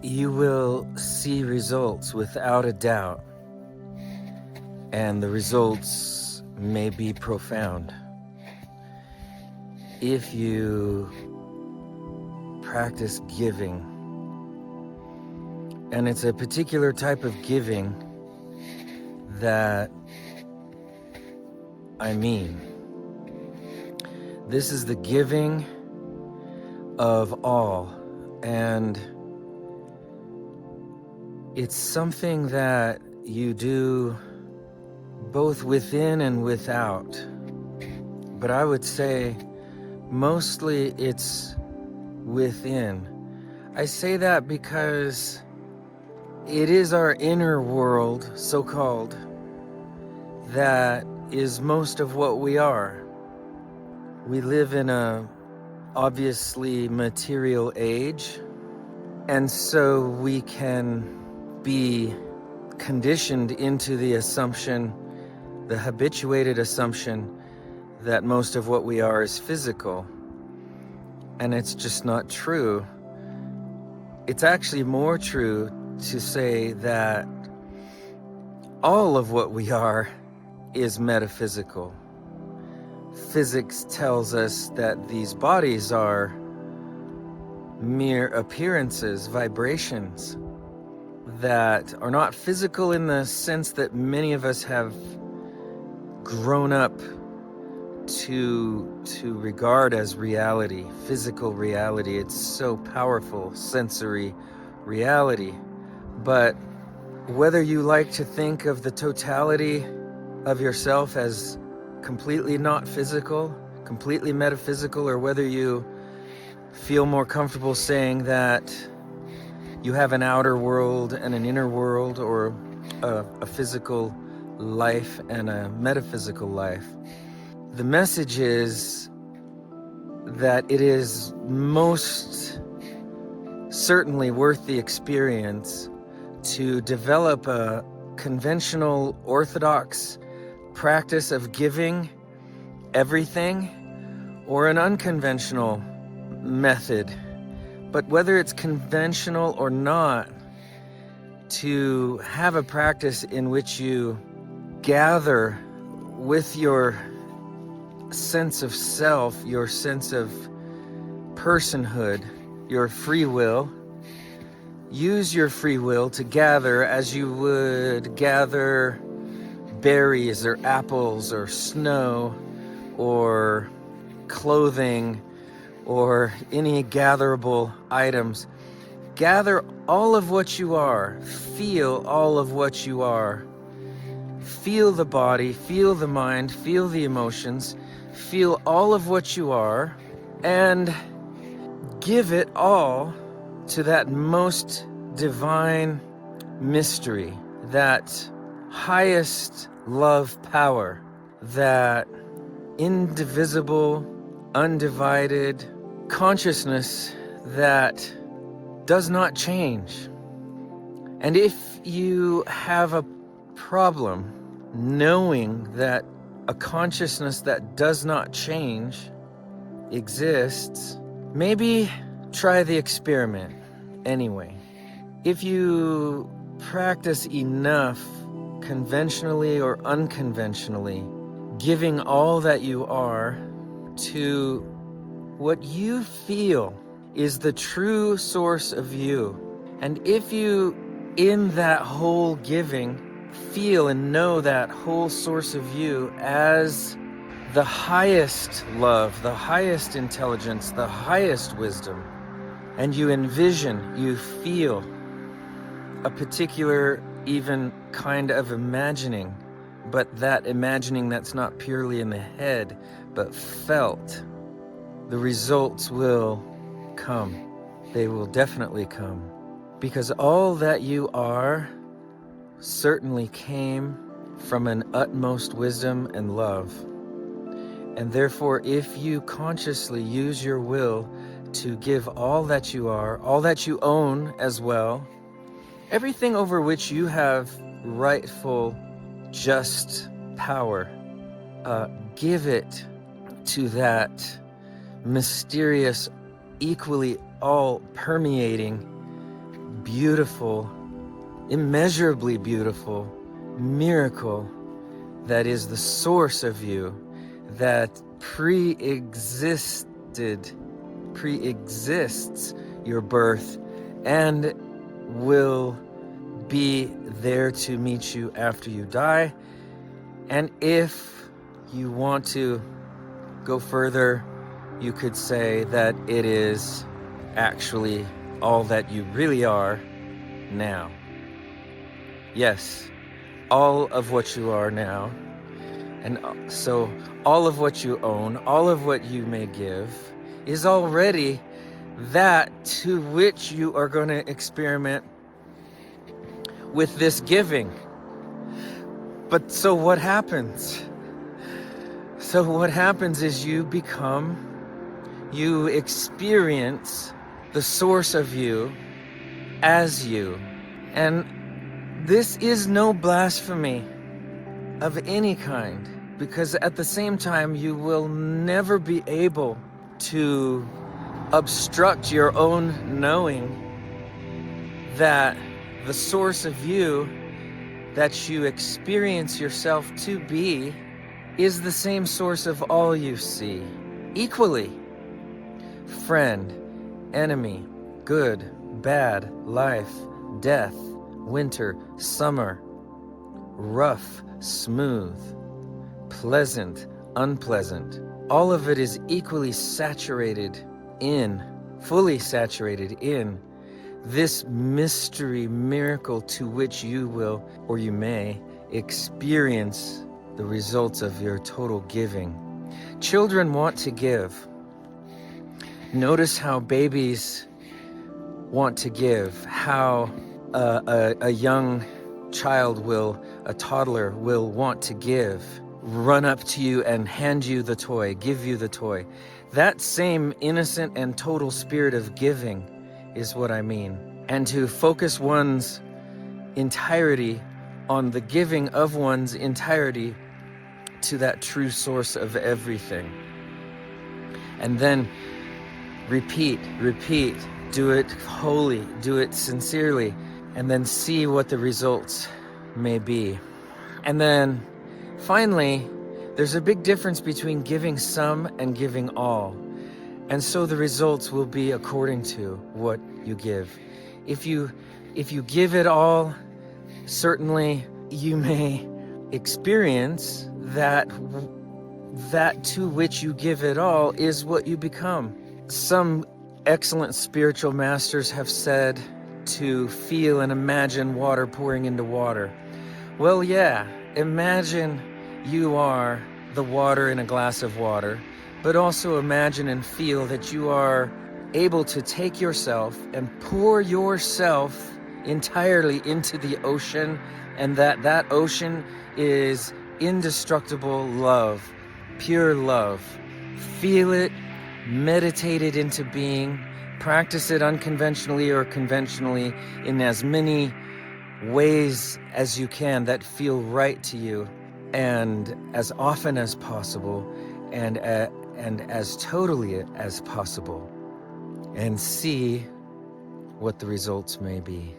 you will see results without a doubt, and the results may be profound. If you practice giving, and it's a particular type of giving that I mean. This is the giving of all, and it's something that you do both within and without. But I would say mostly it's within. I say that because it is our inner world, so-called, that is most of what we are. We live in a obviously material age, and so we can be conditioned into the assumption, the habituated assumption, that most of what we are is physical. And it's just not true. It's actually more true to say that all of what we are is metaphysical. Physics tells us that these bodies are mere appearances, vibrations, that are not physical in the sense that many of us have grown up to regard as reality, physical reality. It's so powerful, sensory reality. But whether you like to think of the totality of yourself as completely not physical, completely metaphysical, or whether you feel more comfortable saying that you have an outer world and an inner world, or a physical life and a metaphysical life, the message is that it is most certainly worth the experience to develop a conventional, orthodox practice of giving everything, or an unconventional method. But whether it's conventional or not, to have a practice in which you gather with your sense of self, your sense of personhood, your free will. Use your free will to gather as you would gather berries or apples or snow or clothing or any gatherable items. Gather all of what you are. Feel all of what you are. Feel the body, feel the mind, feel the emotions, feel all of what you are, and give it all to that most divine mystery, that highest love power, that indivisible, undivided consciousness that does not change. And if you have a problem knowing that a consciousness that does not change exists, maybe try the experiment anyway. If you practice enough, conventionally or unconventionally, giving all that you are to what you feel is the true source of you, and if you, in that whole giving, feel and know that whole source of you as the highest love, the highest intelligence, the highest wisdom, and you envision, you feel a particular even kind of imagining, but that imagining that's not purely in the head, but felt, the results will come. They will definitely come. Because all that you are certainly came from an utmost wisdom and love. And therefore, if you consciously use your will to give all that you are, all that you own as well, everything over which you have rightful, just power, give it to that mysterious, equally all-permeating beautiful, immeasurably beautiful miracle that is the source of you, that pre-exists your birth and will be there to meet you after you die. And if you want to go further, you could say that it is actually all that you really are now. Yes, all of what you are now. And so all of what you own, all of what you may give, is already that to which you are going to experiment with this giving. But so what happens? So what happens is you experience the source of you as you. And this is no blasphemy of any kind, because at the same time you will never be able to obstruct your own knowing that the source of you that you experience yourself to be is the same source of all you see, equally. Friend, enemy, good, bad, life, death, winter, summer, rough, smooth, pleasant, unpleasant. All of it is equally saturated in, fully saturated in this mystery miracle to which you will, or you may, experience the results of your total giving. Children want to give. Notice how babies want to give, how a young child a toddler will want to give, run up to you and hand you the toy, give you the toy. That same innocent and total spirit of giving is what I mean. And to focus one's entirety on the giving of one's entirety to that true source of everything. And then repeat, do it wholly, do it sincerely, and then see what the results may be. And then finally, there's a big difference between giving some and giving all. And so the results will be according to what you give. If you give it all, certainly you may experience that to which you give it all is what you become. Some excellent spiritual masters have said to feel and imagine water pouring into water. Well, yeah, imagine you are the water in a glass of water, but also imagine and feel that you are able to take yourself and pour yourself entirely into the ocean, and that ocean is indestructible love, pure love. Feel it, meditate it into being, practice it unconventionally or conventionally in as many ways as you can that feel right to you, and as often as possible, and as totally as possible, and see what the results may be.